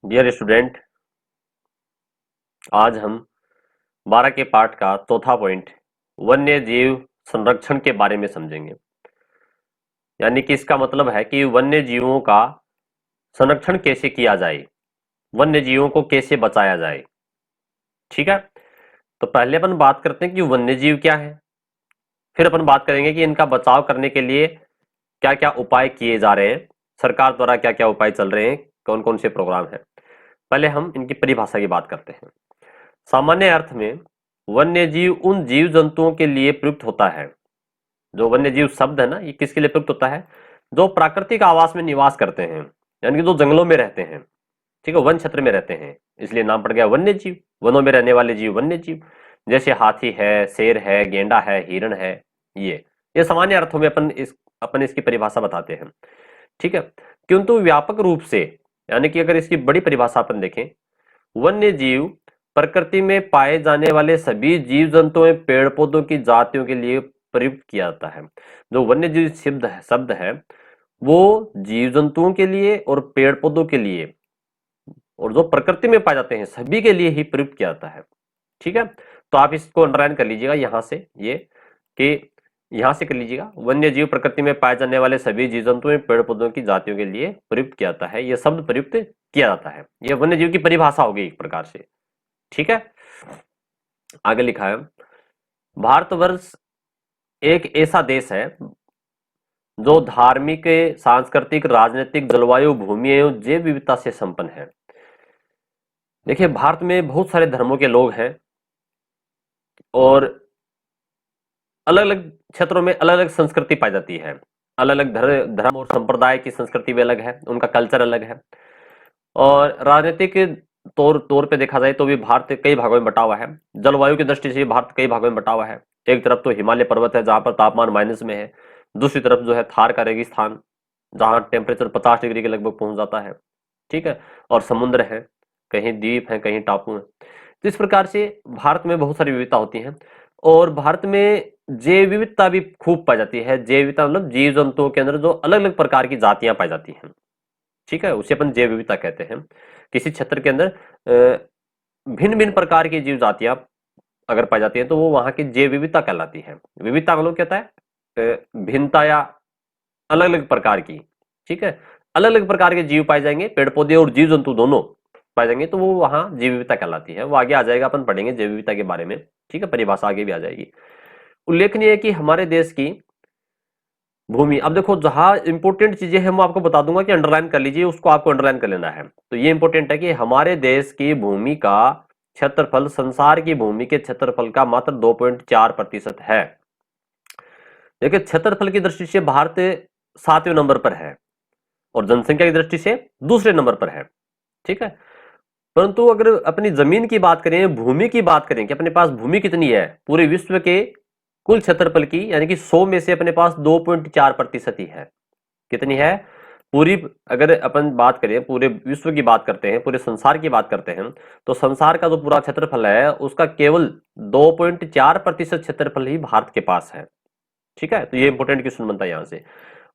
Dear student, आज हम 12 के पाठ का चौथा पॉइंट वन्य जीव संरक्षण के बारे में समझेंगे। यानी कि इसका मतलब है कि वन्य जीवों का संरक्षण कैसे किया जाए, वन्य जीवों को कैसे बचाया जाए। ठीक है, तो पहले अपन बात करते हैं कि वन्य जीव क्या है, फिर अपन बात करेंगे कि इनका बचाव करने के लिए क्या क्या उपाय किए जा रहे हैं, सरकार द्वारा क्या क्या उपाय चल रहे हैं, कौन कौन से प्रोग्राम हैं। पहले हम इनकी परिभाषा की बात करते हैं। सामान्य अर्थ में वन्य जीव उन जीव जंतुओं के लिए प्रयुक्त होता है। जो वन्य जीव शब्द है ना, ये किसके लिए प्रयुक्त होता है? जो प्राकृतिक आवास में निवास करते हैं, यानी कि जो जंगलों में रहते हैं, ठीक है, वन क्षेत्र में रहते हैं, इसलिए नाम पड़ गया वन्य जीव। वनों में रहने वाले जीव वन्य जीव, जैसे हाथी है, शेर है, गेंडा है, हिरण है। ये सामान्य अर्थों में अपन इसकी परिभाषा बताते हैं। ठीक है, किंतु व्यापक रूप से, यानी कि अगर इसकी बड़ी परिभाषा अपन देखें, वन्य जीव प्रकृति में पाए जाने वाले सभी जीव जंतुओं में पेड़ पौधों की जातियों के लिए प्रयुक्त किया जाता है। जो वन्य जीव शब्द है वो जीव जंतुओं के लिए और पेड़ पौधों के लिए और जो प्रकृति में पाए जाते हैं सभी के लिए ही प्रयुक्त किया जाता है। ठीक है, तो आप इसको अंडरलाइन कर लीजिएगा यहां से, ये कि यहां से कर लीजिएगा, वन्य जीव प्रकृति में पाए जाने वाले सभी जीव जंतुओं में पेड़ पौधों की जातियों के लिए प्रयुक्त किया जाता है। यह शब्द प्रयुक्त किया जाता है, यह वन्य जीव की परिभाषा होगी एक प्रकार से। ठीक है, आगे लिखा है, भारतवर्ष एक ऐसा देश है जो धार्मिक, सांस्कृतिक, राजनीतिक, जलवायु, भूमि एवं जैव विविधता से संपन्न है। देखिए, भारत में बहुत सारे धर्मों के लोग हैं और अलग अलग क्षेत्रों में अलग अलग संस्कृति पाई जाती है। अलग अलग धर्म और संप्रदाय की संस्कृति भी अलग है, उनका कल्चर अलग है। और राजनीतिक तौर पे देखा जाए तो भी भारत कई भागों में बटा हुआ है। जलवायु की दृष्टि से भारत कई भागों में बटा हुआ है। एक तरफ तो हिमालय पर्वत है जहां पर तापमान माइनस में है, दूसरी तरफ जो है थार का रेगिस्तान जहां टेम्परेचर 50 डिग्री के लगभग पहुंच जाता है। ठीक है, और समुद्र है, कहीं द्वीप है, कहीं टापू है। तो इस प्रकार से भारत में बहुत सारी विविधता होती है। और भारत में जैव विविधता भी खूब पाई जाती है। जैव विविधता मतलब जीव जंतुओं के अंदर जो अलग अलग प्रकार की जातियां पाई जाती हैं, ठीक है, उसे अपन जैव विविधता कहते हैं। किसी क्षेत्र के अंदर भिन्न भिन्न प्रकार की जीव जातियां अगर पाई जाती हैं तो वो वहां की जैव विविधता कहलाती है। विविधता मतलब क्या होता है? भिन्नता या अलग अलग प्रकार की। ठीक है, अलग अलग प्रकार के जीव पाए जाएंगे, पेड़ पौधे और जीव जंतु दोनों पाए जाएंगे, तो वो वहां जैव विविधता कहलाती है। वो आगे आ जाएगा, अपन पढ़ेंगे जैव विविधता के बारे में। ठीक है, परिभाषा आगे भी आ जाएगी। उल्लेखनीय है कि हमारे देश की भूमि, अब देखो जहां इंपोर्टेंट चीजें हैं मैं आपको बता दूंगा कि अंडरलाइन कर लीजिए, उसको आपको अंडरलाइन कर लेना है। तो ये इंपोर्टेंट है कि हमारे देश की भूमि का क्षेत्रफल संसार की भूमि के क्षेत्रफल का मात्र 2.4% है। देखिए, क्षेत्रफल की दृष्टि से भारत 7वें नंबर पर है और जनसंख्या की दृष्टि से दूसरे नंबर पर है। ठीक है, परंतु अगर अपनी जमीन की बात करें, भूमि की बात करें कि अपने पास भूमि कितनी है पूरे विश्व के कुल क्षेत्रफल की, यानी कि 100 में से अपने पास 2.4% ही है। कितनी है पूरी? अगर अपन बात करें पूरे विश्व की बात करते हैं, पूरे संसार की बात करते हैं, तो संसार का जो पूरा क्षेत्रफल है उसका केवल 2.4% क्षेत्रफल ही भारत के पास है। ठीक है, तो ये इंपोर्टेंट क्वेश्चन बनता है यहां से।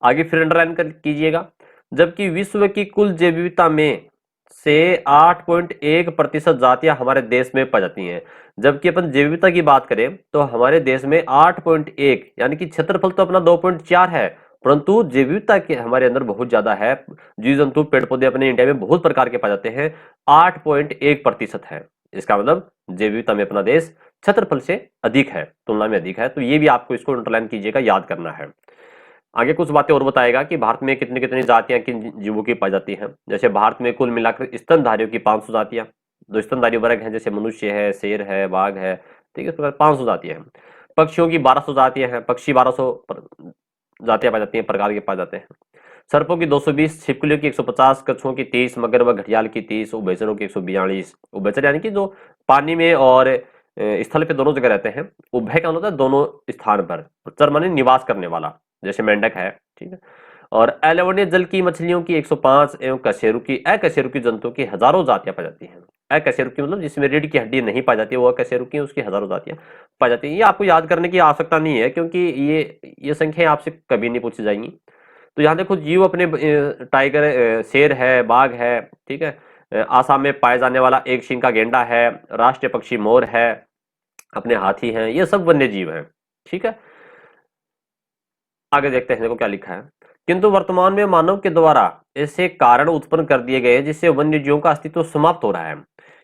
आगे फिर अंडरलाइन कर कीजिएगा, जबकि विश्व की कुल जैव विविधता में से 8.1% जातियां हमारे देश में पाई जाती हैं। जबकि अपन जैव विविधता की बात करें तो हमारे देश में 8.1, यानी कि क्षेत्रफल तो अपना 2.4 है, परंतु जैव विविधता के हमारे अंदर बहुत ज्यादा है। जीव जंतु पेड़ पौधे अपने इंडिया में बहुत प्रकार के पाए जाते हैं, 8.1% है। इसका मतलब जैव विविधता में अपना देश क्षेत्रफल से अधिक है, तुलना में अधिक है। तो ये भी आपको इसको अंडरलाइन कीजिएगा, याद करना है। आगे कुछ बातें और बताएगा कि भारत में कितनी कितनी जातियां किन जीवों की पाई जाती हैं। जैसे भारत में कुल मिलाकर स्तनधारियों की 500 जातियां, जो स्तनधारी वर्ग हैं, जैसे मनुष्य है, शेर है, बाघ है, ठीक है, इस प्रकार 500 जातियां हैं। पक्षियों की 1200 जातियां हैं, पक्षी 1200 जातियां पाई जाती हैं, प्रकार के पाए जाते हैं। सर्पों की 220, छिपकलियों की 150, कछुओं की 30, मगर व घड़ियाल की 30, उभयचरों की 142। उभयचर यानी कि जो पानी में और स्थल पे दोनों जगह रहते हैं। उभय का मतलब दोनों स्थान पर, चर माने निवास करने वाला, जैसे मेंढक है। ठीक है, और अलवणीय जल की मछलियों की 105 एवं अकशेरुकी जंतुओं की हजारों जातियां पाई जाती हैं। अकशेरुकी मतलब जिसमें रीढ़ की हड्डी नहीं पाई जाती है, वो अकशेरुकी, उसकी हजारों जातियां पाई जाती है। ये आपको याद करने की आवश्यकता नहीं है, क्योंकि ये संख्या आपसे कभी नहीं पूछी जाएंगी। तो यहाँ देखो, जीव अपने टाइगर, शेर है, बाघ है, ठीक है, आसाम में पाए जाने वाला एक सींग का गेंडा है, राष्ट्रीय पक्षी मोर है, अपने हाथी हैं, ये सब वन्य जीव हैं। ठीक है, आगे देखते हैं देखो क्या लिखा है। किंतु वर्तमान में मानव के द्वारा ऐसे कारण उत्पन्न कर दिए गए हैं जिससे वन्य जीवों का अस्तित्व समाप्त हो रहा है।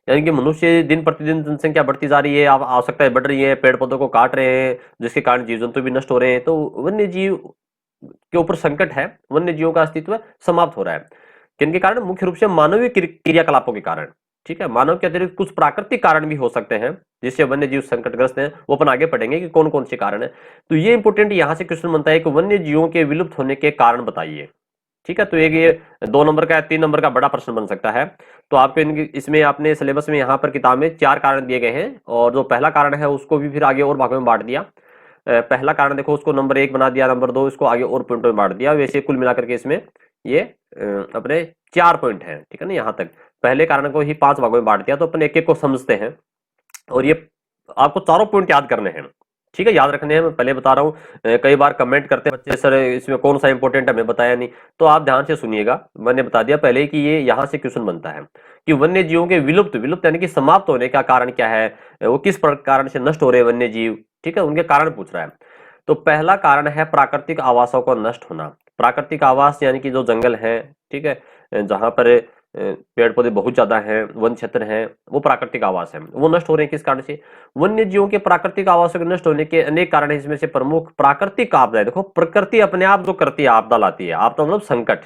यानी कि मनुष्य दिन प्रतिदिन जनसंख्या बढ़ती जा रही है, आवश्यकताएं बढ़ रही है, पेड़ पौधों को काट रहे हैं, जिसके कारण जीव जंतु भी नष्ट हो रहे हैं, तो वन्य जीव के ऊपर संकट है, वन्य जीवों का अस्तित्व समाप्त हो रहा है। किनके कारण? मुख्य रूप से मानवीय क्रियाकलापों के कारण। ठीक है, मानव के अतिरिक्त कुछ प्राकृतिक कारण भी हो सकते हैं जिससे वन्य जीव संकटग्रस्त हैं, वो अपन आगे पढ़ेंगे कि कौन कौन से कारण है। तो ये इंपोर्टेंट यहां से क्वेश्चन बनता है कि वन्य जीवों के विलुप्त होने के कारण बताइए। ठीक है, तो एक ये 2 नंबर का या 3 नंबर का बड़ा प्रश्न बन सकता है। तो आपको इसमें अपने सिलेबस में यहाँ पर किताब में 4 कारण दिए गए हैं, और जो पहला कारण है उसको भी फिर आगे और भागों में बांट दिया। पहला कारण देखो उसको नंबर 1 बना दिया, नंबर 2 इसको आगे और पॉइंटों में बांट दिया। वैसे कुल मिलाकर के इसमें ये अपने 4 पॉइंट हैं। ठीक है ना, यहाँ तक पहले कारण को ही 5 भागों में बांट दिया, तो अपन एक एक को समझते हैं, और ये आपको चारों पॉइंट याद करने हैं। ठीक है, याद रखने हैं, मैं पहले बता रहा हूँ। कई बार कमेंट करते हैं बच्चे, सर इसमें कौन सा इंपॉर्टेंट है, हमें बताया नहीं। तो आप ध्यान से सुनिएगा, मैंने बता दिया पहले ही कि ये यहाँ से क्वेश्चन बनता है कि वन्य जीवों के विलुप्त विलुप्त यानी कि समाप्त होने का कारण क्या है, वो किस कारण से नष्ट हो रहे हैं वन्य जीव। ठीक है, उनके कारण पूछ रहा है। तो पहला कारण है प्राकृतिक आवासों का नष्ट होना। प्राकृतिक आवास यानी कि जो जंगल है, ठीक है, जहां पर पेड़ पौधे बहुत ज्यादा हैं, वन क्षेत्र हैं, वो प्राकृतिक आवास है, वो नष्ट हो रहे हैं। किस कारण से? वन्य जीवों के प्राकृतिक आवासों के नष्ट होने के अनेक कारण है, इसमें से प्रमुख प्राकृतिक आपदा है। देखो, प्रकृति अपने आप जो करती है आपदा लाती है, आपदा मतलब संकट।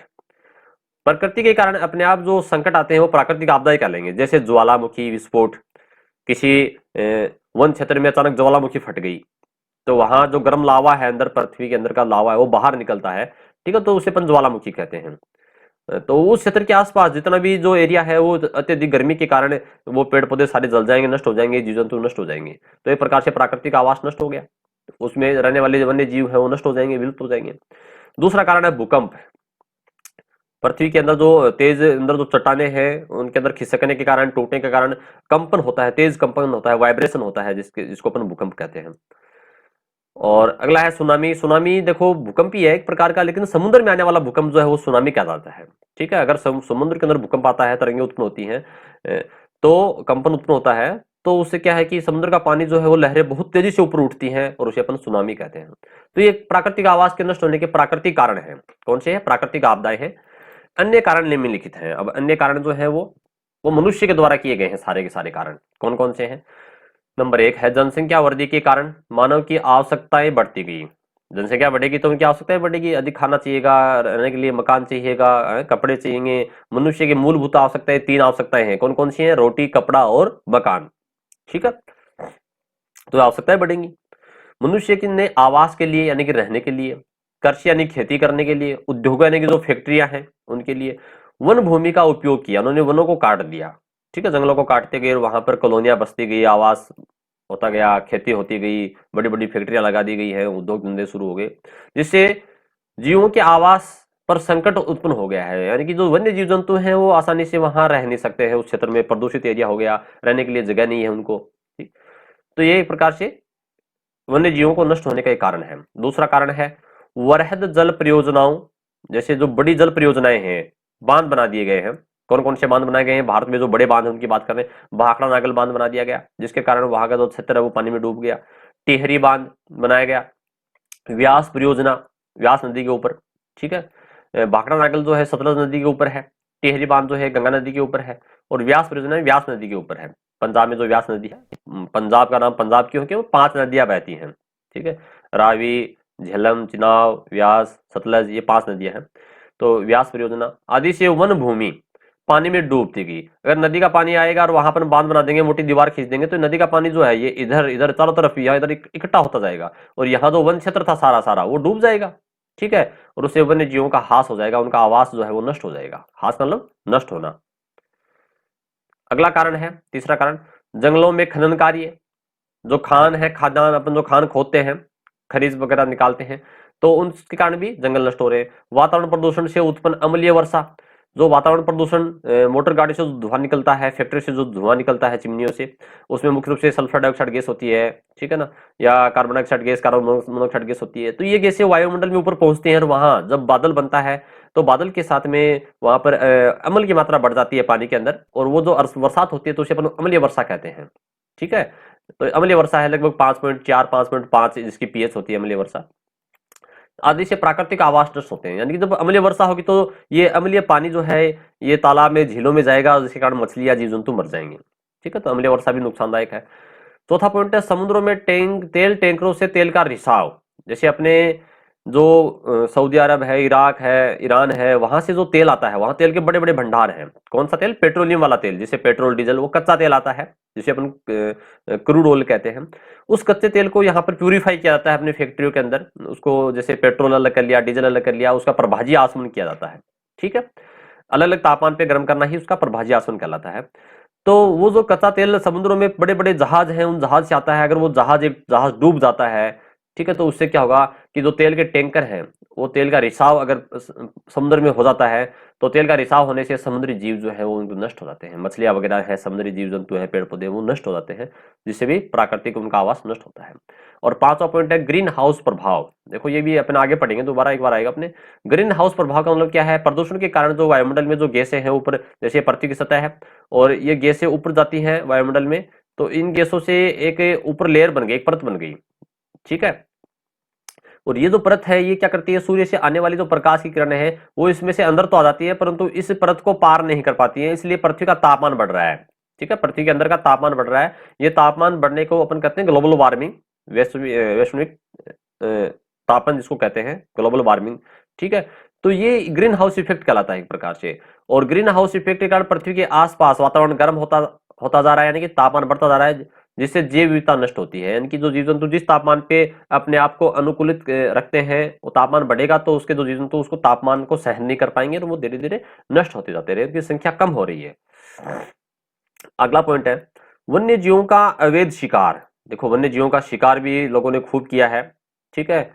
प्रकृति के कारण अपने आप जो संकट आते हैं वो प्राकृतिक आपदा ही कहलाएंगे। जैसे ज्वालामुखी विस्फोट, किसी वन क्षेत्र में अचानक ज्वालामुखी फट गई, तो वहां जो गर्म लावा है, अंदर पृथ्वी के अंदर का लावा है वो बाहर निकलता है। ठीक है, तो उसे अपन ज्वालामुखी कहते हैं। तो उस क्षेत्र के आसपास जितना भी जो एरिया है वो अत्यधिक गर्मी के कारण वो पेड़ पौधे सारे जल जाएंगे, नष्ट हो जाएंगे, जीव जंतु नष्ट हो जाएंगे। तो एक प्रकार से प्राकृतिक आवास नष्ट हो गया, उसमें रहने वाले वन्य जीव है वो नष्ट हो जाएंगे, विलुप्त हो जाएंगे। दूसरा कारण है भूकंप। पृथ्वी के अंदर जो तेज अंदर जो चट्टाने हैं उनके अंदर खिसकने के कारण, टूटने के कारण कंपन होता है, तेज कंपन होता है, वाइब्रेशन होता है, जिसको अपन भूकंप कहते हैं। और अगला है सुनामी। सुनामी देखो भूकंप ही है एक प्रकार का, लेकिन समुद्र में आने वाला भूकंप जो है वो सुनामी कहलाता है। ठीक है, अगर समुद्र के अंदर भूकंप आता है, तरंगें उत्पन्न होती हैं, तो कंपन उत्पन्न होता है, तो उससे क्या है कि समुद्र का पानी जो है वो लहरें बहुत तेजी से ऊपर उठती हैं, और उसे अपन सुनामी कहते हैं। तो ये प्राकृतिक आवास के नष्ट होने के प्राकृतिक कारण है। कौन से है? प्राकृतिक आपदाएं हैं। अन्य कारण निम्नलिखित हैं। अब अन्य कारण जो है वो मनुष्य के द्वारा किए गए हैं सारे के सारे कारण। कौन कौन से हैं? नंबर 1 है जनसंख्या वृद्धि के कारण मानव की आवश्यकताएं बढ़ती गई। जनसंख्या बढ़ेगी तो उनकी आवश्यकताएं बढ़ेगी, अधिक खाना चाहिएगा, रहने के लिए मकान चाहिएगा, कपड़े चाहिए। मनुष्य की मूलभूत आवश्यकताएं 3 आवश्यकताएं हैं। कौन कौन सी हैं? रोटी, कपड़ा और मकान। ठीक है, तो आवश्यकताएं बढ़ेंगी। मनुष्य की ने आवास के लिए यानी कि रहने के लिए, कृषि यानी खेती करने के लिए, उद्योग यानी कि जो फैक्ट्रियां हैं उनके लिए, वन भूमि का उपयोग किया, उन्होंने वनों को काट दिया। ठीक है, जंगलों को काटते गए और वहां पर कॉलोनियां बसती गई, आवास होता गया, खेती होती गई, बड़ी बड़ी फैक्ट्रियां लगा दी गई है, उद्योग धंधे शुरू हो गए, जिससे जीवों के आवास पर संकट उत्पन्न हो गया है। यानी कि जो वन्य जीव जंतु हैं वो आसानी से वहां रह नहीं सकते हैं, उस क्षेत्र में प्रदूषित एरिया हो गया, रहने के लिए जगह नहीं है उनको। ठीक, तो ये एक प्रकार से वन्य जीवों को नष्ट होने का एक कारण है। दूसरा कारण है वृहद जल परियोजनाओं। जैसे जो बड़ी जल परियोजनाएं हैं, बांध बना दिए गए हैं। कौन कौन से बांध बनाए गए हैं? भारत में जो बड़े बांध है उनकी बात कर रहे हैं। भाखड़ा नागल बांध बना दिया गया, जिसके कारण वहां का जो क्षेत्र है वो पानी में डूब गया। टिहरी बांध बनाया गया। व्यास परियोजना, व्यास नदी के ऊपर। ठीक है, भाखड़ा नागल जो है सतलज नदी के ऊपर है, टिहरी बांध जो है गंगा नदी के ऊपर है, और व्यास परियोजना व्यास नदी के ऊपर है। पंजाब में जो व्यास नदी है, पंजाब का नाम पंजाब क्यों? क्यों? 5 नदियां बहती हैं। ठीक है, रावी, झेलम, चिनाब, व्यास, सतलज, ये 5 नदियां हैं। तो व्यास परियोजना आदि से वन भूमि पानी में डूबती गई। अगर नदी का पानी आएगा और वहां पर बांध बना देंगे, मोटी दीवार खींच देंगे, तो नदी का पानी जो है ये इधर इधर चारों तरफ यहाँ इधर इकट्ठा होता जाएगा, और यहाँ जो वन क्षेत्र था सारा सारा वो डूब जाएगा। ठीक है, और उससे वन्य जीवों का हास हो जाएगा, उनका आवास जो है वो नष्ट हो जाएगा। हास मतलब नष्ट होना। अगला कारण है, तीसरा कारण, जंगलों में खनन कार्य। जो खान है, खादान, अपन जो खान खोदते हैं, खनिज वगैरह निकालते हैं, तो उनके कारण भी जंगल नष्ट हो रहे हैं। वातावरण प्रदूषण से उत्पन्न अम्लीय वर्षा। जो वातावरण प्रदूषण, मोटर गाड़ी से जो धुआं निकलता है, फैक्ट्री से जो धुआं निकलता है चिमनियों से, उसमें मुख्य रूप से सल्फर डाइऑक्साइड गैस होती है, ठीक है ना, या carbon dioxide gas, carbon monoxide gas होती है। तो ये गैसें वायुमंडल में ऊपर पहुंचती हैं और वहां जब बादल बनता है तो बादल के साथ में वहां पर अम्ल की मात्रा बढ़ जाती है पानी के अंदर, और वो जो बरसात होती है तो उसे अपन अम्लीय वर्षा कहते हैं, ठीक है। तो अम्लीय वर्षा है लगभग 5.4 5.5 जिसकी पीएच होती है अम्लीय वर्षा। आदि से प्राकृतिक आवास नष्ट होते हैं, यानी कि जब अम्लीय वर्षा होगी तो ये अम्लीय पानी जो है ये तालाब में, झीलों में जाएगा, जिसके कारण मछलियां, जीव जंतु मर जाएंगे, ठीक है। तो अम्लीय वर्षा भी नुकसानदायक है। चौथा पॉइंट है समुद्रों में तेल टैंकरों से तेल का रिसाव। जैसे अपने जो सऊदी अरब है, इराक है, ईरान है, वहां से जो तेल आता है, वहां तेल के बड़े बड़े भंडार हैं। कौन सा तेल? पेट्रोलियम वाला तेल, जिसे पेट्रोल डीजल, वो कच्चा तेल आता है जिसे अपन क्रूड ऑयल कहते हैं। उस कच्चे तेल को यहाँ पर प्यूरिफाई किया जाता है अपनी फैक्ट्रियों के अंदर। उसको जैसे पेट्रोल अलग कर लिया, डीजल अलग कर लिया, उसका प्रभाजी आसवन किया जाता है, ठीक है। अलग अलग तापमान पे गर्म करना ही उसका प्रभाजी आसवन कहलाता है। तो वो जो कच्चा तेल समुद्रों में बड़े बड़े जहाज हैं, उन जहाज से आता है। अगर वो जहाज डूब जाता है, ठीक है, तो उससे क्या होगा कि जो तेल के टैंकर हैं, वो तेल का रिसाव अगर समुद्र में हो जाता है, तो तेल का रिसाव होने से समुद्री जीव जो है वो उनको नष्ट हो जाते हैं। मछलियां वगैरह है, समुद्री जीव जंतु है, पेड़ पौधे, वो नष्ट हो जाते हैं, जिससे भी प्राकृतिक उनका आवास नष्ट होता है। और पांचवा पॉइंट है ग्रीन हाउस प्रभाव। देखो ये भी अपन आगे पढ़ेंगे, दोबारा एक बार आएगा अपने। ग्रीन हाउस प्रभाव का मतलब क्या है? प्रदूषण के कारण जो वायुमंडल में जो गैसें हैं ऊपर, जैसे पृथ्वी की सतह है और ये गैसें ऊपर जाती हैं वायुमंडल में, तो इन गैसों से एक ऊपर लेयर बन गई, एक परत बन गई, ठीक है। और ये जो परत है ये क्या करती है? सूर्य से आने वाली जो प्रकाश की किरणें हैं वो इसमें से अंदर तो आ जाती है, परंतु इस परत को पार नहीं कर पाती है, इसलिए पृथ्वी का तापमान बढ़ रहा है, ठीक है। पृथ्वी के अंदर का तापमान बढ़ रहा है। ये तापमान बढ़ने को अपन कहते हैं ग्लोबल वार्मिंग, वैश्विक तापन जिसको कहते हैं, ग्लोबल वार्मिंग, ठीक है। तो ये ग्रीन हाउस इफेक्ट कहलाता है एक प्रकार से। और ग्रीन हाउस इफेक्ट के कारण पृथ्वी के आसपास वातावरण गर्म होता होता जा रहा है, यानी कि तापमान बढ़ता जा रहा है, जिससे जैव विविधता नष्ट होती है। यानी कि जो जीव जंतु जिस तापमान पे अपने आप को अनुकूलित रखते हैं, वो तापमान बढ़ेगा तो उसके जो जीव जंतु उसको तापमान को सहन नहीं कर पाएंगे, तो वो धीरे धीरे नष्ट होते जाते रहे, उनकी संख्या कम हो रही है। अगला पॉइंट है वन्य जीवों का अवैध शिकार। देखो वन्य जीवों का शिकार भी लोगों ने खूब किया है, ठीक है।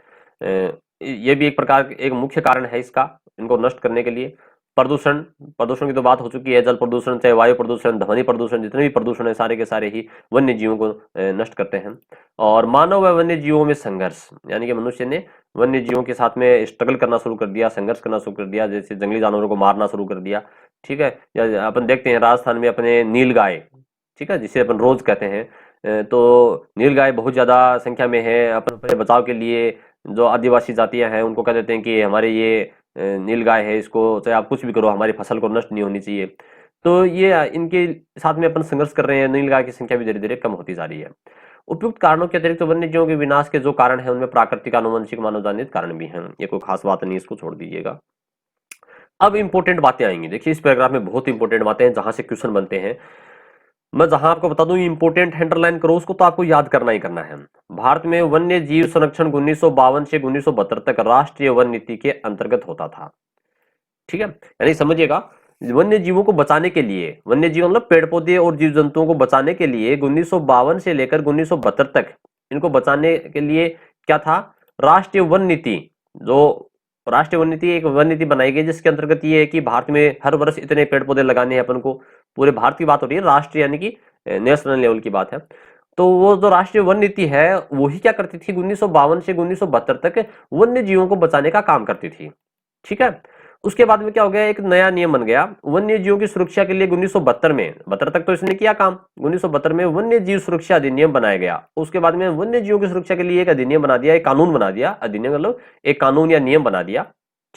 ये भी एक प्रकार, एक मुख्य कारण है इसका, इनको नष्ट करने के लिए। प्रदूषण, प्रदूषण की तो बात हो चुकी है। जल प्रदूषण, चाहे वायु प्रदूषण, ध्वनि प्रदूषण, जितने भी प्रदूषण है सारे के सारे ही वन्य जीवों को नष्ट करते हैं। और मानव व वन्य जीवों में संघर्ष, यानी कि मनुष्य ने वन्य जीवों के साथ में स्ट्रगल करना शुरू कर दिया, संघर्ष करना शुरू कर दिया, जैसे जंगली जानवरों को मारना शुरू कर दिया, ठीक है। या अपन देखते हैं राजस्थान में अपने नीलगाय, ठीक है, जिसे अपन रोज कहते हैं, तो नीलगाय बहुत ज्यादा संख्या में है। अपन अपने बचाव के लिए जो आदिवासी जातियां हैं उनको कह देते हैं कि हमारे ये नीलगाय है, इसको चाहे आप कुछ भी करो, हमारी फसल को नष्ट नहीं होनी चाहिए। तो ये इनके साथ में अपन संघर्ष कर रहे हैं, नीलगाय की संख्या भी धीरे धीरे कम होती जा रही है। उपयुक्त कारणों के अतिरिक्त वन्य जीवों के विनाश के जो कारण है उनमें प्राकृतिक, आनुवंशिक, मानव जनित कारण भी हैं। ये कोई खास बात नहीं, इसको छोड़ दीजिएगा। अब इंपॉर्टेंट बातें आएंगी। देखिए इस पैराग्राफ में बहुत इंपॉर्टेंट बातें हैं जहां से क्वेश्चन बनते हैं। मैं जहां आपको बता दूं इंपॉर्टेंट अंडरलाइन करो, उसको तो आपको याद करना ही करना है। भारत में वन्य जीव संरक्षण 1952 से 1972 तक राष्ट्रीय वन नीति के अंतर्गत होता था, ठीक है। यानी समझिएगा, वन्य जीवों को बचाने के लिए, वन्य जीव मतलब पेड़ पौधे और जीव जंतुओं को बचाने के लिए 1952 से लेकर 1972 तक इनको बचाने के लिए क्या था? राष्ट्रीय वन नीति। जो राष्ट्रीय वन नीति, एक वन नीति बनाई गई जिसके अंतर्गत ये है कि भारत में हर वर्ष इतने पेड़ पौधे लगाने हैं अपन को। पूरे भारत की बात हो रही है, राष्ट्रीय यानी कि नेशनल लेवल की बात है। तो वो जो राष्ट्रीय वन नीति है वही क्या करती थी? 1952 से 1972 तक वन्य जीवों को बचाने का काम करती थी, ठीक है। उसके बाद में क्या हो गया? एक नया नियम बन गया वन्य जीवों की सुरक्षा के लिए। 1972 में, 72 तक तो इसने किया काम, 1972 में वन्य जीव सुरक्षा अधिनियम बनाया गया। उसके बाद में वन्य जीवों की सुरक्षा के लिए एक अधिनियम बना दिया, एक कानून बना दिया। अधिनियम मतलब एक कानून या नियम बना दिया,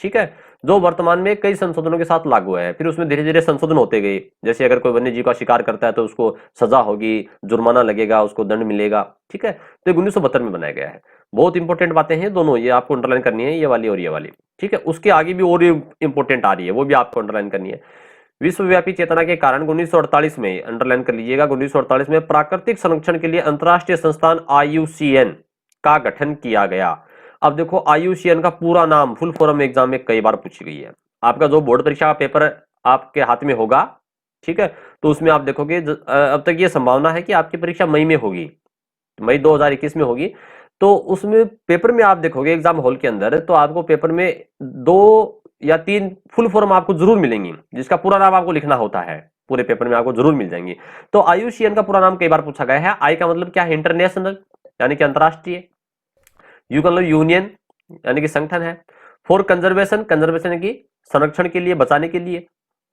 ठीक है, जो वर्तमान में कई संशोधनों के साथ लागू है। फिर उसमें धीरे धीरे संशोधन होते गए, जैसे अगर कोई वन्य जीव का शिकार करता है तो उसको सजा होगी, जुर्माना लगेगा, उसको दंड मिलेगा, ठीक है। तो 1972 में बनाया गया है। बहुत इंपॉर्टेंट बातें हैं दोनों, ये आपको अंडरलाइन करनी है, ये वाली और ये वाली, ठीक है। उसके आगे भी और इंपॉर्टेंट आ रही है, वो भी आपको अंडरलाइन करनी है। विश्वव्यापी चेतना के कारण 1948 में, अंडरलाइन कर लीजिएगा, 1948 में प्राकृतिक संरक्षण के लिए अंतरराष्ट्रीय संस्थान IUCN का गठन किया गया। अब देखो IUCN का पूरा नाम, फुल फॉर्म एग्जाम में कई बार पूछी गई है। आपका जो बोर्ड परीक्षा का पेपर आपके हाथ में होगा, ठीक है, तो उसमें आप देखोगे अब तक ये संभावना है कि आपकी परीक्षा मई में होगी, मई 2021 में होगी। तो उसमें पेपर में आप देखोगे एग्जाम हॉल के अंदर, तो आपको पेपर में दो या 3 फुल फॉर्म आपको जरूर मिलेंगी, जिसका पूरा नाम आपको लिखना होता है, पूरे पेपर में आपको जरूर मिल जाएंगी। तो आईयूसीएन का पूरा नाम कई बार पूछा गया है। आई का मतलब क्या है? इंटरनेशनल, यानी कि अंतरराष्ट्रीय। यू का मतलब यूनियन, यानी कि संगठन है। फॉर कंजर्वेशन, कंजर्वेशन यानी कि संरक्षण के लिए, बचाने के लिए।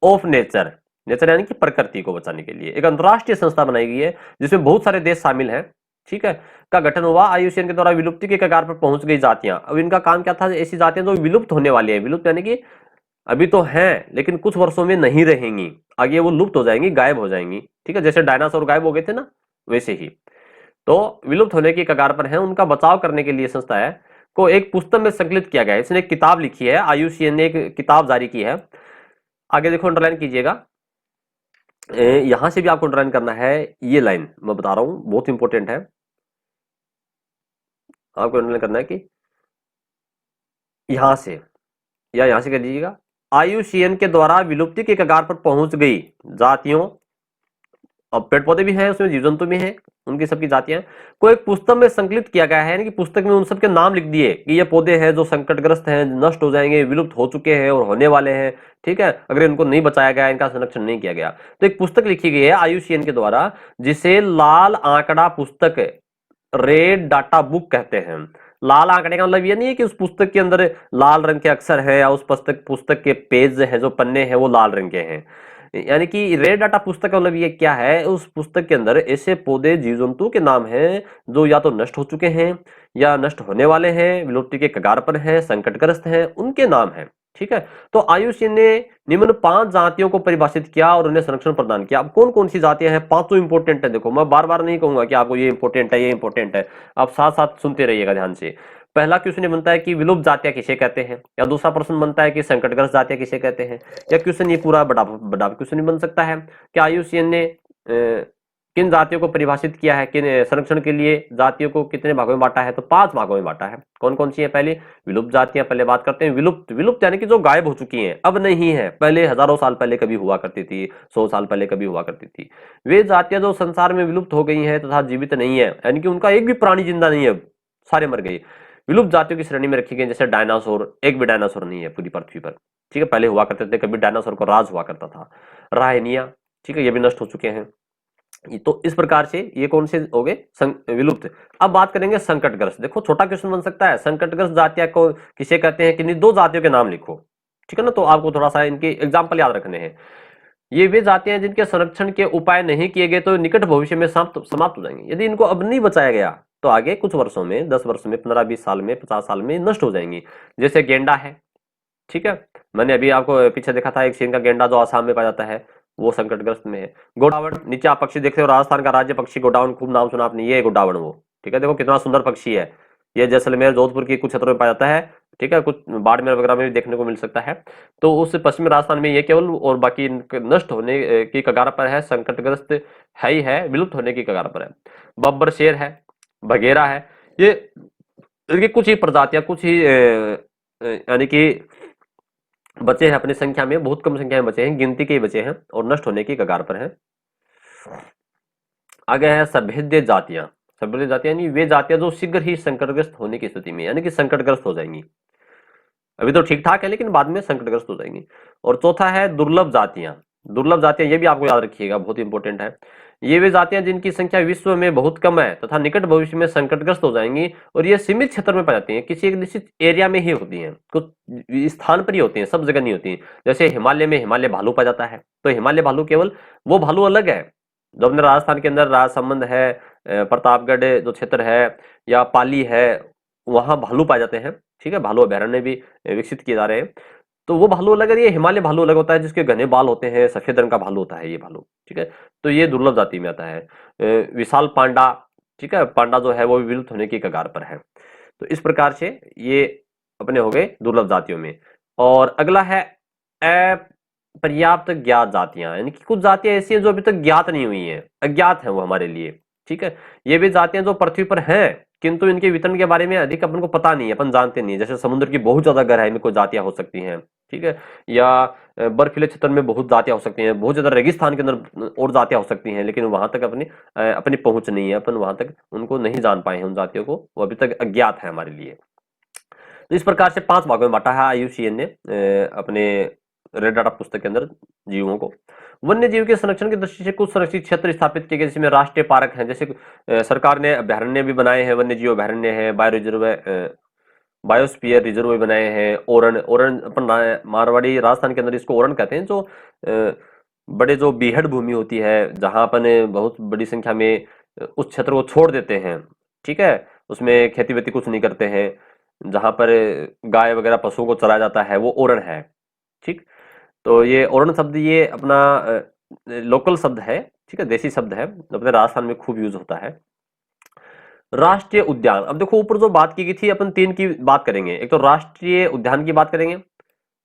ऑफ नेचर, नेचर यानी कि प्रकृति को बचाने के लिए एक अंतरराष्ट्रीय संस्था बनाई गई है, जिसमें बहुत सारे देश शामिल हैं, ठीक है, का गठन हुआ। आईयूसीएन के द्वारा विलुप्ति के कगार पर पहुंच गई जातियां। अब इनका काम क्या था? ऐसी जातियां जो विलुप्त होने वाली है, विलुप्त यानी कि अभी तो हैं लेकिन कुछ वर्षों में नहीं रहेंगी, आगे वो लुप्त हो जाएंगी, गायब हो जाएंगी, ठीक है, जैसे डायनासोर गायब हो गए थे ना, वैसे ही। तो विलुप्त होने की कगार पर है, उनका बचाव करने के लिए संस्था है को एक पुस्तक में संकलित किया गया है। इसने एक किताब लिखी है, आईयूसीएन ने एक किताब जारी की है। आगे देखो, अंडरलाइन कीजिएगा, यहां से भी आपको अंडरलाइन करना है। ये लाइन मैं बता रहा हूं, बहुत इंपॉर्टेंट है, आपको अंडरलाइन करना है कि यहां से या यहां से कर दीजिएगा। आईयूसीएन के द्वारा विलुप्ति के कगार पर पहुंच गई जातियों, अब पेड़ पौधे भी हैं उसमें, जीव जंतु भी हैं, उनकी सबकी जातियां को एक पुस्तक में संकलित किया गया है, यानी कि पुस्तक में उन सबके नाम लिख दिए कि ये पौधे हैं जो संकटग्रस्त हैं, नष्ट हो जाएंगे, विलुप्त हो चुके हैं और होने वाले हैं, ठीक है, अगर इनको नहीं बचाया गया, इनका संरक्षण नहीं किया गया। तो एक पुस्तक लिखी गई है आईयूसीएन के द्वारा, जिसे लाल आंकड़ा पुस्तक, रेड डाटा बुक कहते हैं। लाल आंकड़े का मतलब ये नहीं है कि उस पुस्तक के अंदर लाल रंग के अक्षर है या उस पुस्तक के पेज है, जो पन्ने हैं वो लाल रंग के हैं, यानी कि रेड डाटा पुस्तक का मतलब ये क्या है? उस पुस्तक के अंदर ऐसे पौधे, जीव जंतु के नाम हैं जो या तो नष्ट हो चुके हैं या नष्ट होने वाले हैं, विलुप्ति के कगार पर हैं, संकटग्रस्त हैं, उनके नाम हैं, ठीक है। तो आईयूसीएन ने निम्न 5 जातियों को परिभाषित किया और उन्हें संरक्षण प्रदान किया। अब कौन कौन सी जातियां हैं? 5 इंपोर्टेंट है। देखो, मैं बार बार नहीं कहूंगा कि आपको ये इंपोर्टेंट है, ये इंपोर्टेंट है, आप साथ साथ सुनते रहिएगा ध्यान से। पहला क्वेश्चन बनता है कि विलुप्त जातियां किसे कहते हैं, या दूसरा प्रश्न बनता है कि संकटग्रस्त जातियां किसे कहते हैं, या क्वेश्चन ये पूरा बड़ा बड़ा क्वेश्चन बन सकता है कि आईयूसीएन ने किन जातियों को परिभाषित किया है, किन संरक्षण के लिए जातियों को कितने भागों में बांटा है? तो 5 भागों में बांटा है। कौन कौन सी है? पहले विलुप्त जातियां, पहले बात करते हैं विलुप्त। विलुप्त यानी कि जो गायब हो चुकी हैं, अब नहीं है, पहले हजारों साल पहले कभी हुआ करती थी, 100 साल पहले कभी हुआ करती थी। वे जातियां जो संसार में विलुप्त हो गई हैं तथा जीवित नहीं है, यानी कि उनका एक भी प्राणी जिंदा नहीं है, सारे मर गए, विलुप्त जातियों की श्रेणी में रखी गई। जैसे डायनासोर, एक भी डायनासोर नहीं है पूरी पृथ्वी पर, ठीक है, पहले हुआ करते थे, कभी डायनासोर को राज हुआ करता था। रायनिया, ठीक है, ये भी नष्ट हो चुके हैं। तो इस प्रकार से ये कौन से हो गए? विलुप्त। अब बात करेंगे संकटग्रस्त। देखो, छोटा क्वेश्चन बन सकता है, संकटग्रस्त जातियां को किसे कहते हैं, कि 2 जातियों के नाम लिखो, ठीक है ना, तो आपको थोड़ा सा इनके एग्जाम्पल याद रखने हैं। ये वे जातियां हैं जिनके संरक्षण के उपाय नहीं किए गए तो निकट भविष्य में समाप्त हो जाएंगे। यदि इनको अब नहीं बचाया गया तो आगे कुछ वर्षों में, 10 वर्ष में, 15-20 साल में, 50 साल में नष्ट हो जाएंगी। जैसे गेंडा है, ठीक है, मैंने अभी आपको पीछे देखा था, एक सींग का गेंडा जो आसाम में पाया जाता है, वो संकटग्रस्त में है। गोडावण, नीचे आप पक्षी देख रहे हो, राजस्थान का राज्य पक्षी गोडावण, खूब नाम सुना आपने, ये है गोडावण वो, ठीक है, देखो कितना सुंदर पक्षी है। ये जैसलमेर, जोधपुर की कुछ क्षेत्रों में पाया जाता है, ठीक है, कुछ बाड़मेर वगैरह में भी देखने को मिल सकता है। तो उस पश्चिमी राजस्थान में ये केवल, और बाकी नष्ट होने की कगार पर है, संकटग्रस्त है ही है, विलुप्त होने की कगार पर है। बब्बर शेर है, बघेरा है, ये इनकी कुछ ही प्रजातियां, कुछ ही यानी कि बचे हैं अपनी संख्या में, बहुत कम संख्या में बचे हैं, गिनती के ही बचे हैं और नष्ट होने की कगार पर हैं। आगे है सभेद्य जातियां। सभेद्य जातियां यानी वे जातियां जो शीघ्र ही संकटग्रस्त होने की स्थिति में, यानी कि संकटग्रस्त हो जाएंगी, अभी तो ठीक ठाक है लेकिन बाद में संकटग्रस्त हो जाएंगी। और चौथा है दुर्लभ जातियां। दुर्लभ जातियां, ये भी आपको याद रखिएगा, बहुत इंपॉर्टेंट है। ये वे जातियां जिनकी संख्या विश्व में बहुत कम है तथा निकट भविष्य में संकटग्रस्त हो जाएंगी, और ये सीमित क्षेत्र में पाई जाती हैं, किसी एक निश्चित एरिया में ही होती हैं, कुछ स्थान पर ही होती हैं, सब जगह नहीं होती। जैसे हिमालय में हिमालय भालू पाया जाता है, तो हिमालय भालू केवल वो भालू अलग है जो अपने राजस्थान के अंदर राजसमंद है, प्रतापगढ़ जो क्षेत्र है, या पाली है, वहां भालू पाए जाते हैं, ठीक है, भालू अभयारण्य भी विकसित किए जा रहे हैं। तो वो भालू अलग है, ये हिमालय भालू अलग होता है, जिसके घने बाल होते हैं, सफेद रंग का भालू होता है ये भालू, ठीक है। तो ये दुर्लभ जाति में आता है। विशाल पांडा, ठीक है, पांडा जो है वो विलुप्त होने की कगार पर है। तो इस प्रकार से ये अपने हो गए दुर्लभ जातियों में। और अगला है अपर्याप्त ज्ञात जातियां, यानी कि कुछ जातियां ऐसी हैं जो अभी तक ज्ञात नहीं हुई हैं, अज्ञात है वो हमारे लिए, ठीक है। ये भी जातियां जो पृथ्वी पर हैं किंतु इनके वितरण के बारे में अधिक अपन को पता नहीं है, अपन जानते नहीं है। जैसे समुद्र की बहुत ज्यादा गहराई में कोई जातियां हो सकती हैं, ठीक है, या बर्फीले क्षेत्र में बहुत जातियां हो सकती हैं, बहुत ज्यादा रेगिस्तान के अंदर और जातियां हो सकती हैं, लेकिन वहां तक अपनी अपनी पहुंच नहीं है, अपन वहां तक उनको नहीं जान पाए हैं, उन जातियों को, वो अभी तक अज्ञात है हमारे लिए। तो इस प्रकार से 5 भागों में बांटा है IUCN ने अपने रेड डाटा पुस्तक के अंदर जीवों को। वन्य जीव के संरक्षण की दृष्टि से कुछ संरक्षित क्षेत्र स्थापित किए गए, जिसमें राष्ट्रीय पार्क हैं, जैसे सरकार ने अभ्यारण्य भी बनाए हैं, वन्य जीव अभ्यारण्य है, बायो रिजर्व, बायोस्फीयर रिजर्व भी बनाए हैं, ओरण, ओरण अपन मारवाड़ी राजस्थान के अंदर इसको ओरण कहते हैं, जो बड़े जो बीहड़ भूमि होती है, जहां अपन बहुत बड़ी संख्या में उस क्षेत्र को छोड़ देते हैं, ठीक है, उसमें खेती वेती कुछ नहीं करते हैं, जहां पर गाय वगैरह पशुओं को चराया जाता है, वो ओरण है। ठीक, तो ये ओरण शब्द ये अपना लोकल शब्द है, ठीक है, देसी शब्द है, अपने राजस्थान में खूब यूज होता है। राष्ट्रीय उद्यान, अब देखो ऊपर जो बात की गई थी, अपन 3 की बात करेंगे। एक तो राष्ट्रीय उद्यान की बात करेंगे,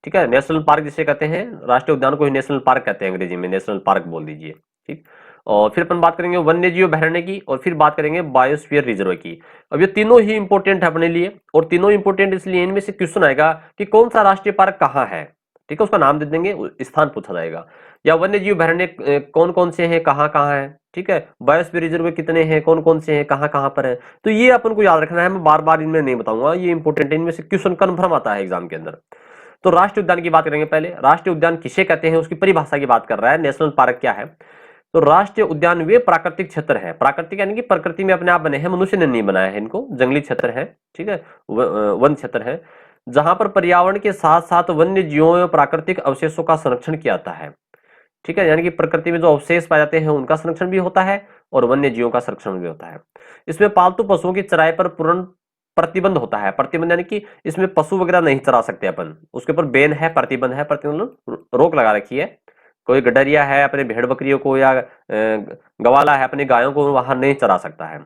ठीक है, नेशनल पार्क जिसे कहते हैं, राष्ट्रीय उद्यान को ही नेशनल पार्क कहते हैं, अंग्रेजी में नेशनल पार्क बोल दीजिए। ठीक, और फिर अपन बात करेंगे वन्य जीव अभयारण्य की, और फिर बात करेंगे बायोस्फीयर रिजर्व की। अब ये तीनों ही इंपॉर्टेंट है अपने लिए, और तीनों इंपॉर्टेंट इसलिए इनमें से क्वेश्चन आएगा कि कौन सा राष्ट्रीय पार्क कहाँ है, ठीक है, उसका नाम दे देंगे, स्थान पूछा जाएगा, या वन्य जीव अभयारण्य कौन कौन से हैं, कहाँ कहाँ है, ठीक है, बायोस्फीयर रिजर्व कितने हैं, कौन कौन से हैं, कहाँ कहाँ पर है। तो ये अपन को याद रखना है, मैं बार बार इनमें नहीं बताऊंगा, ये इंपॉर्टेंट है, इनमें से क्वेश्चन कन्फर्म आता है एग्जाम के अंदर। तो राष्ट्रीय उद्यान की बात करेंगे पहले। राष्ट्रीय उद्यान किसे कहते हैं, उसकी परिभाषा की बात कर रहा है, नेशनल पार्क क्या है। तो राष्ट्रीय उद्यान वे प्राकृतिक क्षेत्र है, प्राकृतिक यानी कि प्रकृति में अपने आप बने हैं, मनुष्य ने नहीं बनाया है इनको, जंगली क्षेत्र है, ठीक है, वन क्षेत्र है, जहां पर पर्यावरण के साथ साथ वन्य जीवों एवं प्राकृतिक अवशेषों का संरक्षण किया जाता है, ठीक है, यानी कि प्रकृति में जो अवशेष पाए जाते हैं उनका संरक्षण भी होता है और वन्य जीवों का संरक्षण भी होता है। इसमें पालतू पशुओं की चराई पर पूर्ण प्रतिबंध होता है। प्रतिबंध यानी कि इसमें पशु वगैरह नहीं चरा सकते अपन, उसके ऊपर बैन है, प्रतिबंध है, प्रतिबंध रोक लगा रखी है। कोई गडरिया है अपने भेड़ बकरियों को, या गवाला है अपनी गायों को वहां नहीं चरा सकता है।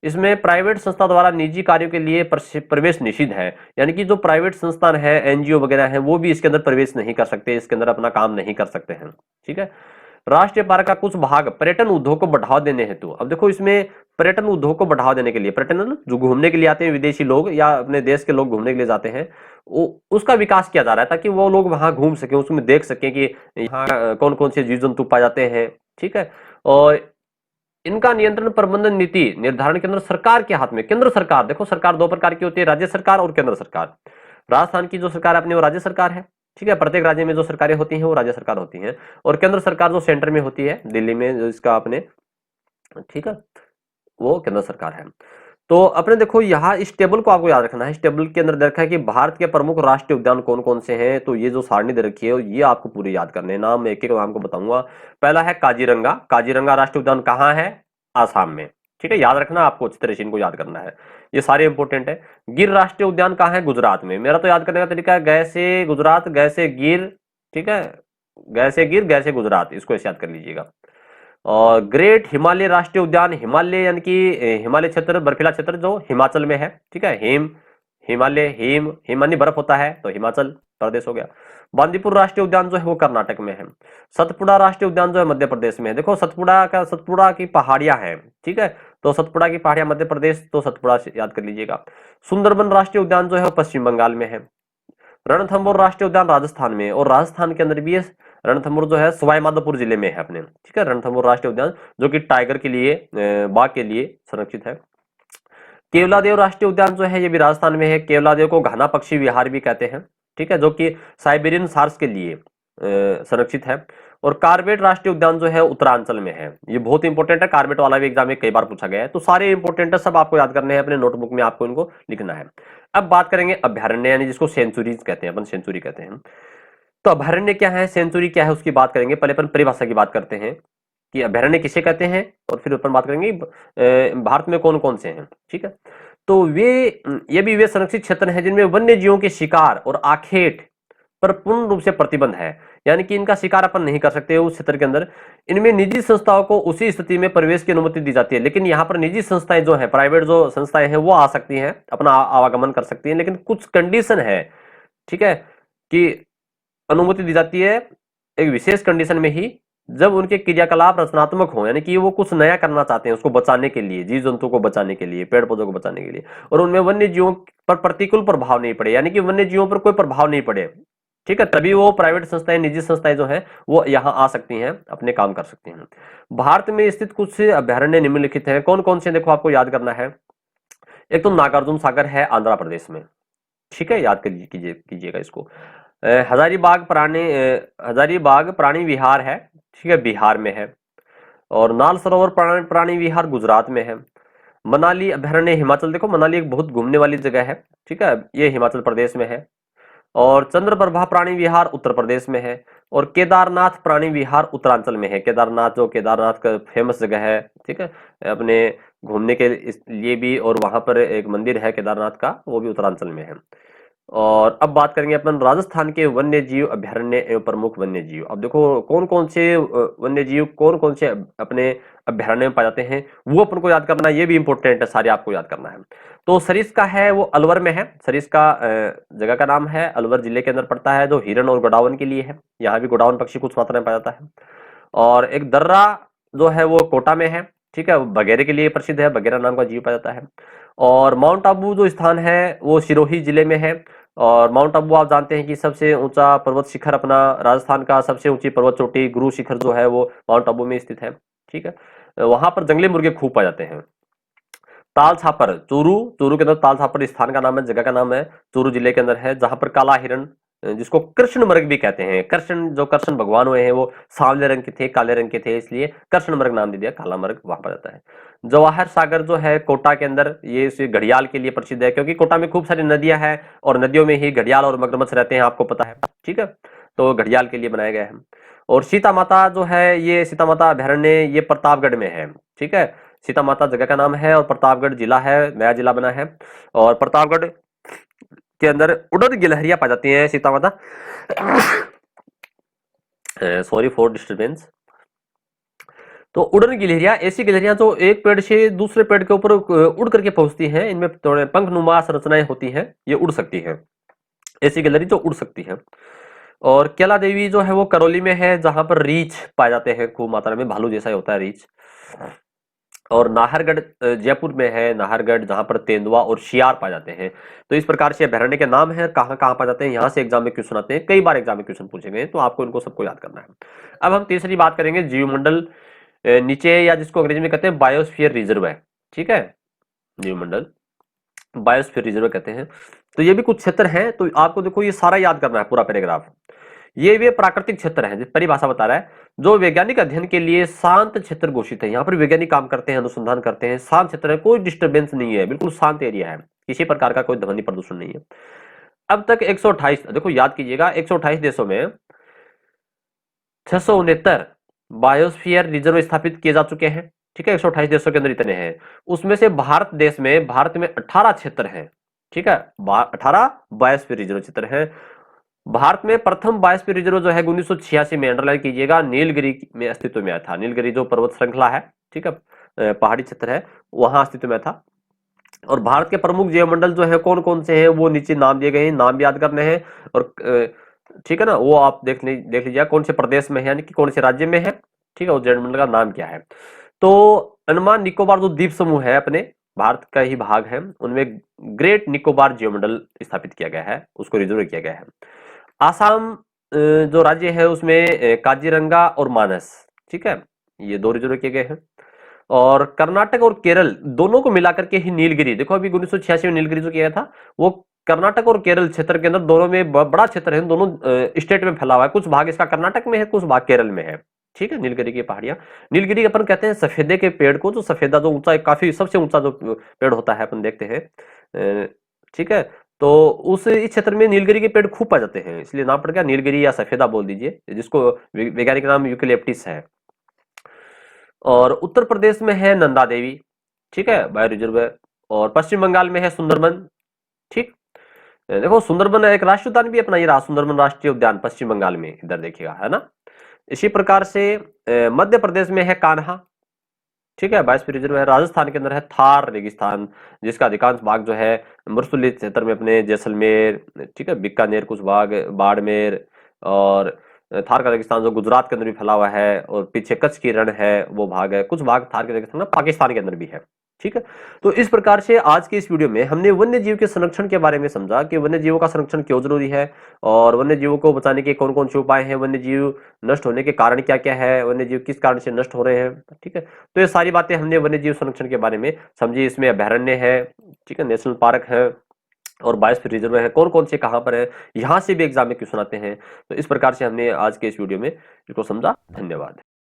इसमें प्राइवेट संस्था द्वारा निजी कार्यों के लिए प्रवेश निषिद्ध है, यानी कि जो प्राइवेट संस्थान है, एनजीओ वगैरह है, वो भी इसके अंदर प्रवेश नहीं कर सकते, इसके अंदर अपना काम नहीं कर सकते हैं, ठीक है। राष्ट्रीय पार्क का कुछ भाग पर्यटन उद्योग को बढ़ावा देने हेतु, अब देखो इसमें पर्यटन उद्योग को बढ़ावा देने के लिए, पर्यटन जो घूमने के लिए आते हैं विदेशी लोग या अपने देश के लोग घूमने के लिए जाते हैं, उसका विकास किया जा रहा है, ताकि वो लोग वहां घूम सके, उसमें देख सके कि यहाँ कौन कौन से जीव जंतु पाए जाते हैं, ठीक है। और इनका नियंत्रण प्रबंधन नीति निर्धारण के अंदर सरकार के हाथ में, केंद्र सरकार, देखो सरकार 2 प्रकार की होती है, राज्य सरकार और केंद्र सरकार। राजस्थान की जो सरकार है अपनी वो राज्य सरकार है, ठीक है, प्रत्येक राज्य में जो सरकारें होती हैं वो राज्य सरकार होती हैं, और केंद्र सरकार जो सेंटर में होती है, दिल्ली में जो इसका अपने, ठीक है, वो केंद्र सरकार है। तो अपने देखो यहाँ इस टेबल को आपको याद रखना है, इस टेबल के अंदर दे रखा है कि भारत के प्रमुख राष्ट्रीय उद्यान कौन कौन से हैं। तो ये जो सारणी दे रखी है ये आपको पूरी याद करने हैं, नाम एक एक नाम को बताऊंगा। पहला है काजीरंगा, काजीरंगा राष्ट्रीय उद्यान कहाँ है, आसाम में, ठीक है, याद रखना, आपको अच्छी तरह से इनको याद करना है, ये सारे इंपॉर्टेंट है। गिर राष्ट्रीय उद्यान कहाँ है, गुजरात में। मेरा तो याद करने का तरीका है गए से गुजरात, गए से गिर, ठीक है, गए से गिर, गए से गुजरात, इसको ऐसे याद कर लीजिएगा। और ग्रेट हिमालय राष्ट्रीय उद्यान, हिमालय यानी कि हिमालय क्षेत्र, बर्फीला क्षेत्र जो हिमाचल में है, ठीक है, हिमालय, हिम यानी बर्फ होता है, तो हिमाचल प्रदेश हो गया। बांदीपुर राष्ट्रीय उद्यान जो है वो कर्नाटक में है। सतपुड़ा राष्ट्रीय उद्यान जो है मध्य प्रदेश में है। देखो सतपुड़ा की पहाड़ियां हैं, ठीक है, तो सतपुड़ा की पहाड़ियां मध्य प्रदेश, तो सतपुड़ा याद कर लीजिएगा। सुंदरबन राष्ट्रीय उद्यान जो है पश्चिम बंगाल में है। रणथंभौर राष्ट्रीय उद्यान राजस्थान में, और राजस्थान के अंदर भी ये रणथंभौर जो है सवाई माधोपुर जिले में है अपने, ठीक है, रणथंभौर राष्ट्रीय उद्यान जो कि टाइगर के लिए, बाघ के लिए संरक्षित है। केवलादेव राष्ट्रीय उद्यान जो है ये भी राजस्थान में है। केवलादेव को घना पक्षी विहार भी कहते हैं, ठीक है, जो कि साइबेरियन सार्स के लिए संरक्षित है। और कार्बेट राष्ट्रीय उद्यान जो है उत्तरांचल में है, ये बहुत इंपॉर्टेंट है, कार्बेट वाला भी एग्जाम में कई बार पूछा गया है। तो सारे इंपॉर्टेंट है, सब आपको याद करने हैं, अपने नोटबुक में आपको इनको लिखना है। अब बात करेंगे अभ्यारण्य, यानी जिसको सेंचुरीज कहते हैं, अपन सेंचुरी कहते हैं। तो अभ्यारण्य क्या है, सेंचुरी क्या है, उसकी बात करेंगे। पहले अपन परिभाषा की बात करते हैं कि अभ्यारण्य किसे कहते हैं, और फिर अपन बात करेंगे भारत में कौन कौन से हैं, ठीक है। तो ये भी वे संरक्षित क्षेत्र हैं जिनमें वन्य जीवों के शिकार और आखेट पर पूर्ण रूप से प्रतिबंध है, यानी कि इनका शिकार अपन नहीं कर सकते उस क्षेत्र के अंदर। इनमें निजी संस्थाओं को उसी स्थिति में प्रवेश की अनुमति दी जाती है, लेकिन यहाँ पर निजी संस्थाएं जो है, प्राइवेट जो संस्थाएं हैं वो आ सकती हैं, अपना आवागमन कर सकती हैं, लेकिन कुछ कंडीशन है, ठीक है, कि अनुमति दी जाती है एक विशेष कंडीशन में ही, जब उनके क्रियाकलाप रचनात्मक हो, यानी कि वो कुछ नया करना चाहते हैं उसको बचाने के लिए, जीव जंतु को बचाने के लिए, पेड़ पौधों को बचाने के लिए, और उनमें वन्य जीवों पर प्रतिकूल प्रभाव नहीं पड़े, यानी कि वन्य जीवों पर कोई प्रभाव नहीं पड़े, ठीक है, तभी वो प्राइवेट संस्थाएं, निजी संस्थाएं जो है वो यहाँ आ सकती हैं, अपने काम कर सकती हैं। भारत में स्थित कुछ अभ्यारण्य निम्नलिखित हैं, कौन कौन से देखो आपको याद करना है। एक तो नागार्जुन सागर है आंध्र प्रदेश में, ठीक है, याद कीजिएगा इसको। हजारीबाग प्राणी विहार है, ठीक है, बिहार में है। और नाल सरोवर प्राणी विहार गुजरात में है। मनाली अभयारण्य हिमाचल, देखो मनाली एक बहुत घूमने वाली जगह है, ठीक है, ये हिमाचल प्रदेश में है। और चंद्रप्रभा प्राणी विहार उत्तर प्रदेश में है। और केदारनाथ प्राणी विहार उत्तरांचल में है। केदारनाथ, जो केदारनाथ का फेमस जगह है, ठीक है, अपने घूमने के लिए भी, और वहां पर एक मंदिर है केदारनाथ का, वो भी उत्तरांचल में है। और अब बात करेंगे अपन राजस्थान के वन्य जीव अभयारण्य एवं प्रमुख वन्य जीव। अब देखो कौन कौन से वन्य जीव कौन कौन से अपने अभयारण्य में पाए जाते हैं, वो अपन को याद करना, ये भी इंपॉर्टेंट है, सारे आपको याद करना है। तो सरिस्का है वो अलवर में है। सरिस्का जगह का नाम है, अलवर जिले के अंदर पड़ता है, जो हिरण और गोडावन के लिए है। यहाँ भी गोडावन पक्षी कुछ मात्रा में पाया जाता है। और एक दर्रा जो है वो कोटा में है, ठीक है, बगेरे के लिए प्रसिद्ध है, बगेरा नाम का जीव पाया जाता है। और माउंट आबू जो स्थान है वो सिरोही जिले में है। और माउंट आबू आप जानते हैं कि सबसे ऊंचा पर्वत शिखर, अपना राजस्थान का सबसे ऊंची पर्वत चोटी गुरु शिखर जो है वो माउंट आबू में स्थित है, ठीक है। वहां पर जंगली मुर्गे खूब पाए जाते हैं। ताल छापर, चूरू, चूरू के अंदर ताल छापर स्थान का नाम है, जगह का नाम है, चूरू जिले के अंदर है, जहां पर काला हिरण, जिसको कृष्ण मृग भी कहते हैं। कृष्ण, जो कृष्ण भगवान हुए हैं वो सांवले रंग के थे, काले रंग के थे, इसलिए कृष्ण मृग नाम दे दिया, काला मृग वहां पर जाता है। जवाहर सागर जो है कोटा के अंदर, ये इस घड़ियाल के लिए प्रसिद्ध है, क्योंकि कोटा में खूब सारी नदियां हैं और नदियों में ही घड़ियाल और मगरमच्छ रहते हैं, आपको पता है, ठीक है, तो घड़ियाल के लिए बनाया गया है। और सीता माता जो है, ये सीता माता अभयारण्य ये प्रतापगढ़ में है, ठीक है। सीता माता जगह का नाम है और प्रतापगढ़ जिला है, नया जिला बना है। और प्रतापगढ़ के अंदर उड़न गिलहरियां पाई जाती हैं, सीता माता, सॉरी फॉर डिस्टर्बेंस। तो उड़न गिलहरियां ऐसी गिलहरियां जो एक पेड़ से दूसरे पेड़ के ऊपर उड़ करके पहुंचती हैं, इनमें थोड़े पंखनुमा संरचनाएं होती हैं, ये उड़ सकती हैं, ऐसी गिलहरी जो उड़ सकती है। और केला देवी जो है वो करौली में है, जहां पर रीछ पाए जाते हैं खूब मात्रा में, भालू जैसा ही होता है रीछ। और नाहरगढ़ जयपुर में है, नाहरगढ़, जहां पर तेंदुआ और शियार पाए जाते हैं। तो इस प्रकार से अभयारण्य के नाम है, कहाँ कहाँ पाए जाते हैं, यहाँ से एग्जाम में क्वेश्चन आते हैं, कई बार एग्जाम में क्वेश्चन पूछे गए, तो आपको इनको सबको याद करना है। अब हम तीसरी बात करेंगे, जीवमंडल नीचे, या जिसको अंग्रेजी में कहते हैं बायोस्फीयर रिजर्व है, ठीक है, जीवमंडल बायोस्फीयर रिजर्व कहते हैं। तो ये भी कुछ क्षेत्र हैं, तो आपको देखो ये सारा याद करना है, पूरा पैराग्राफ। ये वे प्राकृतिक क्षेत्र हैं, परिभाषा बता रहा है, जो वैज्ञानिक अध्ययन के लिए शांत क्षेत्र घोषित है। यहाँ पर वैज्ञानिक काम करते हैं, अनुसंधान करते हैं, शांत क्षेत्र है, कोई डिस्टर्बेंस नहीं है, बिल्कुल शांत एरिया है, किसी प्रकार का कोई ध्वनि प्रदूषण नहीं है। अब तक 128, देखो याद कीजिएगा, 128 देशों में 669 बायोस्फीयर रिजर्व स्थापित किए जा चुके हैं, ठीक है, 128 देशों के अंदर इतने हैं। उसमें से भारत में 18 क्षेत्र हैं, ठीक है, 18 बायोस्फीयर रिजर्व क्षेत्र हैं। भारत में प्रथम बायोस्फीयर रिजर्व जो है 1986 में, अंडरलाइन कीजिएगा, नीलगिरी में अस्तित्व में आया था। नीलगिरी जो पर्वत श्रृंखला है, ठीक है, पहाड़ी क्षेत्र है, वहां अस्तित्व में था। और भारत के प्रमुख जैवमंडल जो है कौन कौन से हैं, वो नीचे नाम दिए गए हैं, नाम भी याद करने हैं। और ठीक है ना, वो आप देख लीजिए कौन से प्रदेश में है, यानी कि कौन से राज्य में है, ठीक है, उस जैवमंडल का नाम क्या है। तो अंडमान निकोबार जो द्वीप समूह है, अपने भारत का ही भाग है, उनमें ग्रेट निकोबार जैवमंडल स्थापित किया गया है, उसको रिजर्व किया गया है। आसाम जो राज्य है उसमें काजीरंगा और मानस, ठीक है, ये दो रिजर्व किए गए हैं। और कर्नाटक और केरल दोनों को मिलाकर के ही नीलगिरी, देखो अभी 1986 में नीलगिरी जो किया था, वो कर्नाटक और केरल क्षेत्र के अंदर, दोनों में बड़ा क्षेत्र है, दोनों स्टेट में फैला हुआ है, कुछ भाग इसका कर्नाटक में है, कुछ भाग केरल में है, ठीक है। नीलगिरी की पहाड़ियां, नीलगिरी अपन कहते हैं सफेदे के पेड़ को, जो सफेदा जो ऊंचा, काफी सबसे ऊंचा जो पेड़ होता है अपन देखते हैं, ठीक है। तो उस इस क्षेत्र में नीलगिरी के पेड़ खूब पाए जाते हैं, इसलिए नाम पड़ गया नीलगिरी, या सफेदा बोल दीजिए, जिसको वैज्ञानिक नाम यूकेलिप्टिस है। और उत्तर प्रदेश में है नंदा देवी, ठीक है, बायो रिजर्व है। और पश्चिम बंगाल में है सुंदरबन, ठीक। देखो सुंदरबन एक राष्ट्रीय उद्यान भी अपना, ये रहा सुंदरबन राष्ट्रीय उद्यान पश्चिम बंगाल में, इधर देखिएगा, है ना। इसी प्रकार से मध्य प्रदेश में है कान्हा, ठीक है, बायोस्फीयर रिजर्व है। राजस्थान के अंदर है थार रेगिस्तान, जिसका अधिकांश भाग जो है मरुस्थलीय क्षेत्र में, अपने जैसलमेर, ठीक है, बीकानेर, कुछ भाग बाड़मेर, और थार का रेगिस्तान जो गुजरात के अंदर भी फैला हुआ है, और पीछे कच्छ की रण है, वो भाग है, कुछ भाग थार के रेगिस्तान पाकिस्तान के अंदर भी है, ठीक है। तो इस प्रकार से आज की इस वीडियो में हमने वन्य जीव के संरक्षण के बारे में समझा कि वन्य जीवों का संरक्षण क्यों जरूरी है, और वन्य जीवों को बचाने के कौन कौन से उपाय हैं, वन्य जीव नष्ट होने के कारण क्या क्या है, वन्य जीव किस कारण से नष्ट हो रहे हैं, ठीक है। तो ये सारी बातें हमने वन्य जीव संरक्षण के बारे में समझी। इसमें अभयारण्य है, ठीक है, नेशनल पार्क है, और बायोस्फीयर रिजर्व है, कौन कौन से कहाँ पर है, यहाँ से भी एग्जाम में क्वेश्चन आते हैं। तो इस प्रकार से हमने आज के इस वीडियो में इसको समझा। धन्यवाद।